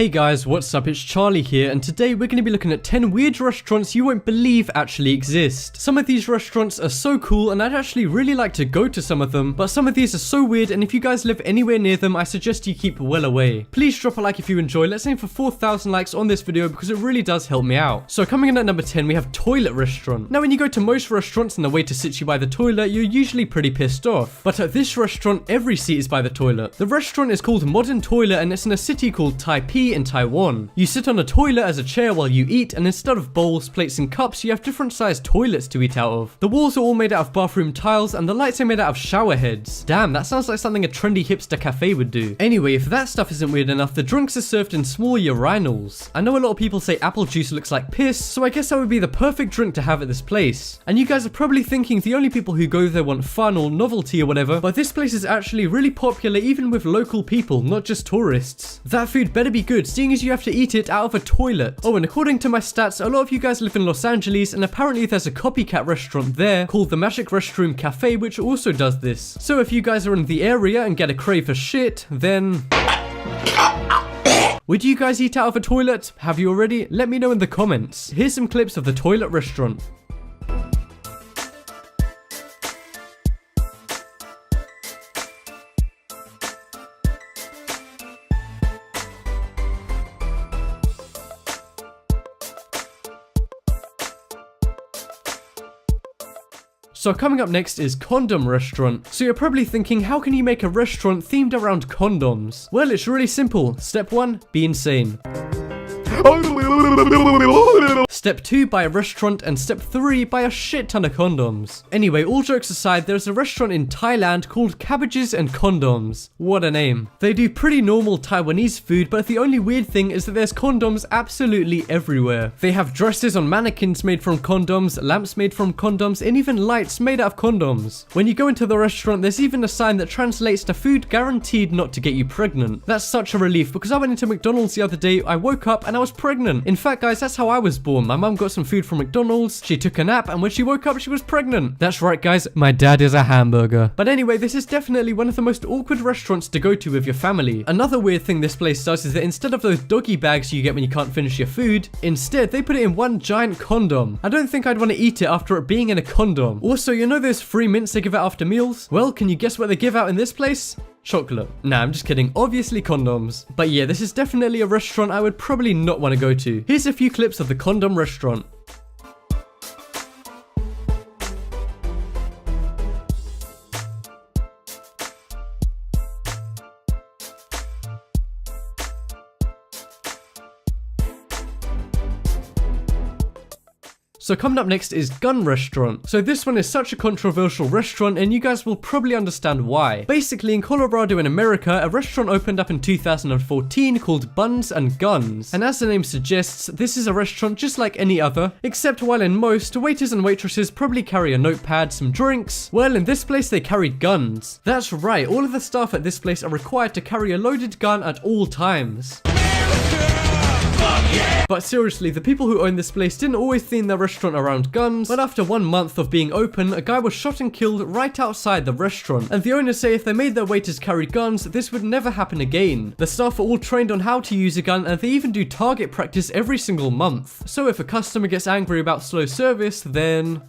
Hey guys, what's up? It's Charlie here, and today we're going to be looking at 10 weird restaurants you won't believe actually exist. Some of these restaurants are so cool and I'd actually really like to go to some of them, but some of these are so weird, and if you guys live anywhere near them, I suggest you keep well away. Please drop a like if you enjoy. Let's aim for 4,000 likes on this video because it really does help me out. So coming in at number 10, we have Toilet Restaurant. Now when you go to most restaurants and the waiter sits you by the toilet, you're usually pretty pissed off. But at this restaurant, every seat is by the toilet. The restaurant is called Modern Toilet and it's in a city called Taipei in Taiwan. You sit on a toilet as a chair while you eat, and instead of bowls, plates and cups, you have different sized toilets to eat out of. The walls are all made out of bathroom tiles and the lights are made out of shower heads. Damn, that sounds like something a trendy hipster cafe would do. Anyway, if that stuff isn't weird enough, the drinks are served in small urinals. I know a lot of people say apple juice looks like piss, so I guess that would be the perfect drink to have at this place. And you guys are probably thinking the only people who go there want fun or novelty or whatever, but this place is actually really popular even with local people, not just tourists. That food better be good, seeing as you have to eat it out of a toilet. Oh, and according to my stats, a lot of you guys live in Los Angeles, and apparently there's a copycat restaurant there called the Magic Restroom Cafe, which also does this. So if you guys are in the area and get a crave for shit, then... Would you guys eat out of a toilet? Have you already? Let me know in the comments. Here's some clips of the toilet restaurant. So coming up next is Condom Restaurant. So you're probably thinking, how can you make a restaurant themed around condoms? Well, it's really simple. Step 1, be insane. Step 2, buy a restaurant, and step 3, buy a shit ton of condoms. Anyway, all jokes aside, there's a restaurant in Thailand called Cabbages and Condoms. What a name. They do pretty normal Taiwanese food, but the only weird thing is that there's condoms absolutely everywhere. They have dresses on mannequins made from condoms, lamps made from condoms, and even lights made out of condoms. When you go into the restaurant, there's even a sign that translates to food guaranteed not to get you pregnant. That's such a relief because I went into McDonald's the other day, I woke up and I was pregnant. In fact, guys, that's how I was born. My mum got some food from McDonald's, she took a nap, and when she woke up, she was pregnant. That's right, guys, my dad is a hamburger. But anyway, this is definitely one of the most awkward restaurants to go to with your family. Another weird thing this place does is that instead of those doggy bags you get when you can't finish your food, instead they put it in one giant condom. I don't think I'd want to eat it after it being in a condom. Also, you know those free mints they give out after meals? Well, can you guess what they give out in this place? Chocolate. Nah, I'm just kidding. Obviously condoms. But yeah, this is definitely a restaurant I would probably not want to go to. Here's a few clips of the condom restaurant. So coming up next is Gun Restaurant. So this one is such a controversial restaurant and you guys will probably understand why. Basically in Colorado in America, a restaurant opened up in 2014 called Buns and Guns. And as the name suggests, this is a restaurant just like any other, except while in most, waiters and waitresses probably carry a notepad, some drinks, well in this place they carried guns. That's right, all of the staff at this place are required to carry a loaded gun at all times. But seriously, the people who own this place didn't always theme their restaurant around guns, but after 1 month of being open, a guy was shot and killed right outside the restaurant. And the owners say if they made their waiters carry guns, this would never happen again. The staff are all trained on how to use a gun and they even do target practice every single month. So if a customer gets angry about slow service, then...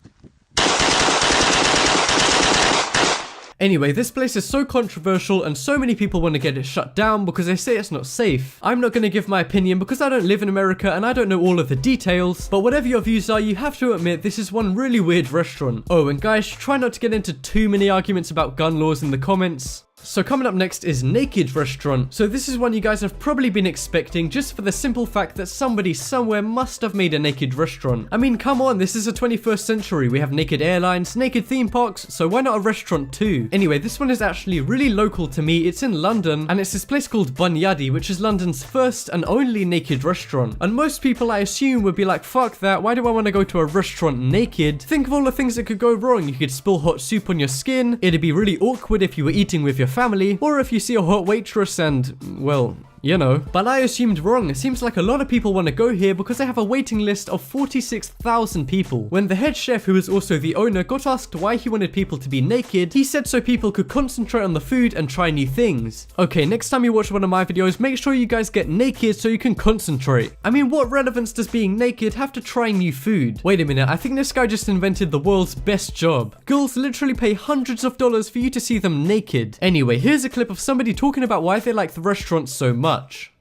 Anyway, this place is so controversial and so many people want to get it shut down because they say it's not safe. I'm not going to give my opinion because I don't live in America and I don't know all of the details, but whatever your views are, you have to admit this is one really weird restaurant. Oh, and guys, try not to get into too many arguments about gun laws in the comments. So coming up next is Naked Restaurant. So this is one you guys have probably been expecting just for the simple fact that somebody somewhere must have made a naked restaurant. I mean, come on, this is the 21st century. We have naked airlines, naked theme parks, so why not a restaurant too? Anyway, this one is actually really local to me. It's in London and it's this place called Bunyadi, which is London's first and only naked restaurant. And most people I assume would be like, fuck that, why do I want to go to a restaurant naked? Think of all the things that could go wrong. You could spill hot soup on your skin. It'd be really awkward if you were eating with your family, or if you see a hot waitress and, well, you know. But I assumed wrong. It seems like a lot of people want to go here because they have a waiting list of 46,000 people. When the head chef, who is also the owner, got asked why he wanted people to be naked, he said so people could concentrate on the food and try new things. Okay, next time you watch one of my videos, make sure you guys get naked so you can concentrate. I mean, what relevance does being naked have to trying new food? Wait a minute, I think this guy just invented the world's best job. Girls literally pay hundreds of dollars for you to see them naked. Anyway, here's a clip of somebody talking about why they like the restaurant so much.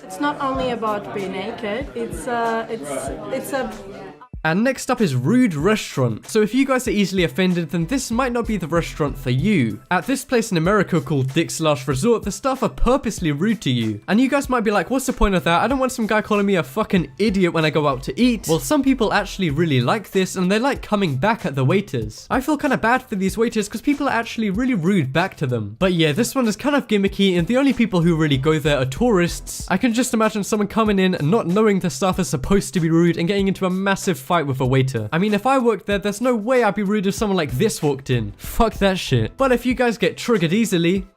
It's not only about being naked, it's a And next up is rude restaurant. So if you guys are easily offended, then this might not be the restaurant for you. At this place in America called Dick's Last Resort, the staff are purposely rude to you. And you guys might be like, what's the point of that? I don't want some guy calling me a fucking idiot when I go out to eat. Well, some people actually really like this and they like coming back at the waiters. I feel kind of bad for these waiters because people are actually really rude back to them. But yeah, this one is kind of gimmicky and the only people who really go there are tourists. I can just imagine someone coming in and not knowing the staff is supposed to be rude and getting into a massive fight with a waiter. I mean, if I worked there, there's no way I'd be rude if someone like this walked in. Fuck that shit. But if you guys get triggered easily...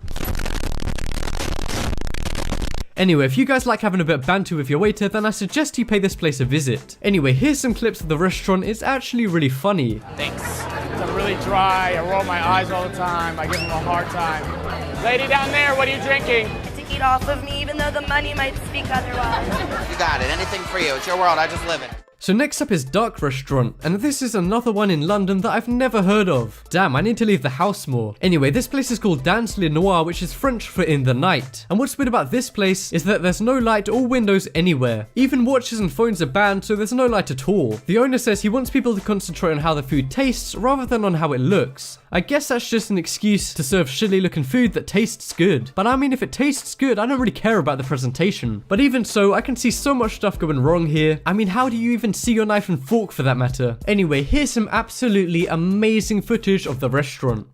Anyway, if you guys like having a bit of banter with your waiter, then I suggest you pay this place a visit. Anyway, here's some clips of the restaurant. It's actually really funny. Thanks. I'm really dry. I roll my eyes all the time. I give them a hard time. Lady down there, what are you drinking? To eat off of me, even though the money might speak otherwise. You got it. Anything for you. It's your world. I just live it. So next up is Dark Restaurant, and this is another one in London that I've never heard of. Damn, I need to leave the house more. Anyway, this place is called Dans le Noir, which is French for in the night. And what's weird about this place is that there's no light or windows anywhere. Even watches and phones are banned, so there's no light at all. The owner says he wants people to concentrate on how the food tastes rather than on how it looks. I guess that's just an excuse to serve shitty looking food that tastes good. But I mean, if it tastes good, I don't really care about the presentation. But even so, I can see so much stuff going wrong here. I mean, how do you even see your knife and fork for that matter? Anyway, here's some absolutely amazing footage of the restaurant.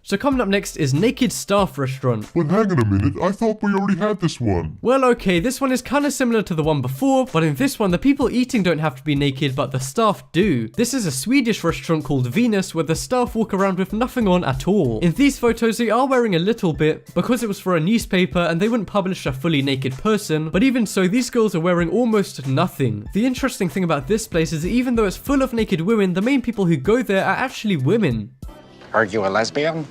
So coming up next is Naked Staff Restaurant. But hang on a minute, I thought we already had this one. Well, okay, this one is kind of similar to the one before, but in this one, the people eating don't have to be naked, but the staff do. This is a Swedish restaurant called Venus, where the staff walk around with nothing on at all. In these photos, they are wearing a little bit, because it was for a newspaper and they wouldn't publish a fully naked person, but even so, these girls are wearing almost nothing. The interesting thing about this place is that even though it's full of naked women, the main people who go there are actually women. Are you a lesbian?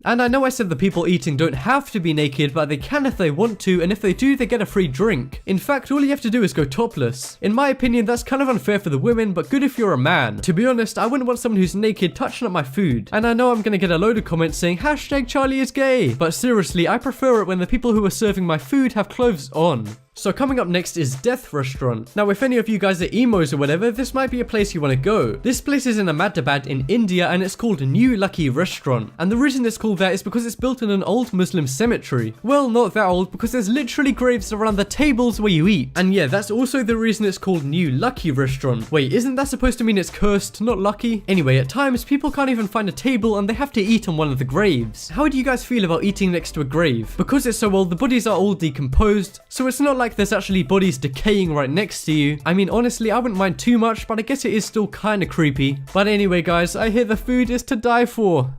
And I know I said the people eating don't have to be naked, but they can if they want to, and if they do, they get a free drink. In fact, all you have to do is go topless. In my opinion, that's kind of unfair for the women, but good if you're a man. To be honest, I wouldn't want someone who's naked touching up my food. And I know I'm gonna get a load of comments saying, #Charlie is gay. But seriously, I prefer it when the people who are serving my food have clothes on. So coming up next is Death Restaurant. Now if any of you guys are emos or whatever, this might be a place you want to go. This place is in Ahmedabad in India and it's called New Lucky Restaurant. And the reason it's called that is because it's built in an old Muslim cemetery. Well, not that old, because there's literally graves around the tables where you eat. And yeah, that's also the reason it's called New Lucky Restaurant. Wait, isn't that supposed to mean it's cursed, not lucky? Anyway, at times people can't even find a table and they have to eat on one of the graves. How do you guys feel about eating next to a grave? Because it's so old, the bodies are all decomposed, so it's not like there's actually bodies decaying right next to you. I mean, honestly, I wouldn't mind too much, but I guess it is still kind of creepy. But anyway, guys, I hear the food is to die for.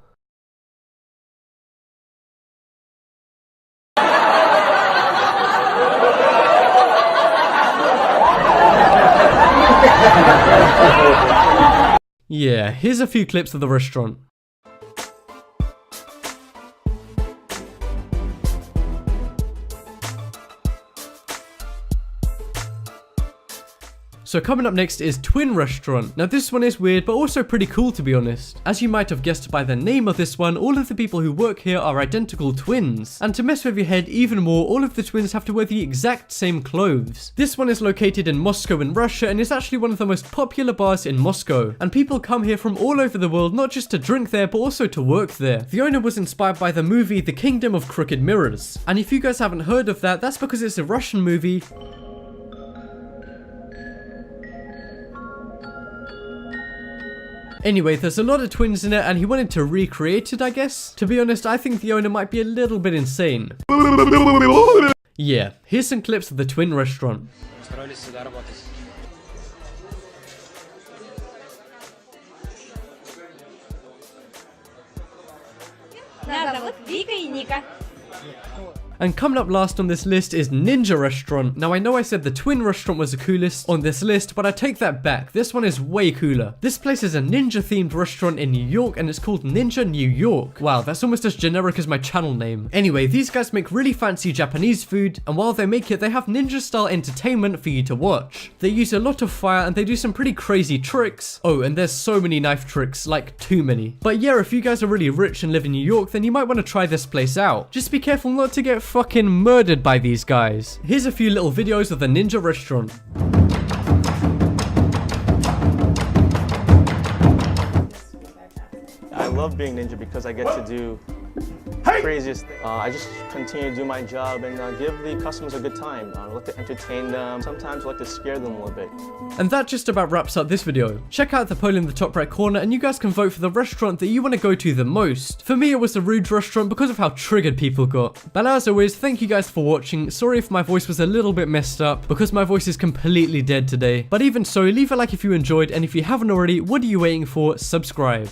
Yeah, here's a few clips of the restaurant. So coming up next is Twin Restaurant. Now this one is weird, but also pretty cool to be honest. As you might have guessed by the name of this one, all of the people who work here are identical twins. And to mess with your head even more, all of the twins have to wear the exact same clothes. This one is located in Moscow in Russia and is actually one of the most popular bars in Moscow. And people come here from all over the world, not just to drink there, but also to work there. The owner was inspired by the movie The Kingdom of Crooked Mirrors. And if you guys haven't heard of that, that's because it's a Russian movie. Anyway, there's a lot of twins in it and he wanted to recreate it, I guess. To be honest, I think the owner might be a little bit insane. Yeah, here's some clips of the Twin Restaurant. Нас зовут Вика и Ника. And coming up last on this list is Ninja Restaurant. Now I know I said the Twin Restaurant was the coolest on this list, but I take that back. This one is way cooler. This place is a ninja themed restaurant in New York and it's called Ninja New York. Wow, that's almost as generic as my channel name. Anyway, these guys make really fancy Japanese food, and while they make it, they have ninja style entertainment for you to watch. They use a lot of fire and they do some pretty crazy tricks. Oh, and there's so many knife tricks, like too many. But yeah, if you guys are really rich and live in New York, then you might want to try this place out. Just be careful not to get fucking murdered by these guys. Here's a few little videos of the Ninja Restaurant. I love being ninja because I get to do craziest things. I just continue to do my job and give the customers a good time. I like to entertain them. Sometimes I like to scare them a little bit. And that just about wraps up this video. Check out the poll in the top right corner and you guys can vote for the restaurant that you want to go to the most. For me, it was the Rude Restaurant because of how triggered people got. But as always, thank you guys for watching. Sorry if my voice was a little bit messed up because my voice is completely dead today. But even so, leave a like if you enjoyed, and if you haven't already, what are you waiting for? Subscribe.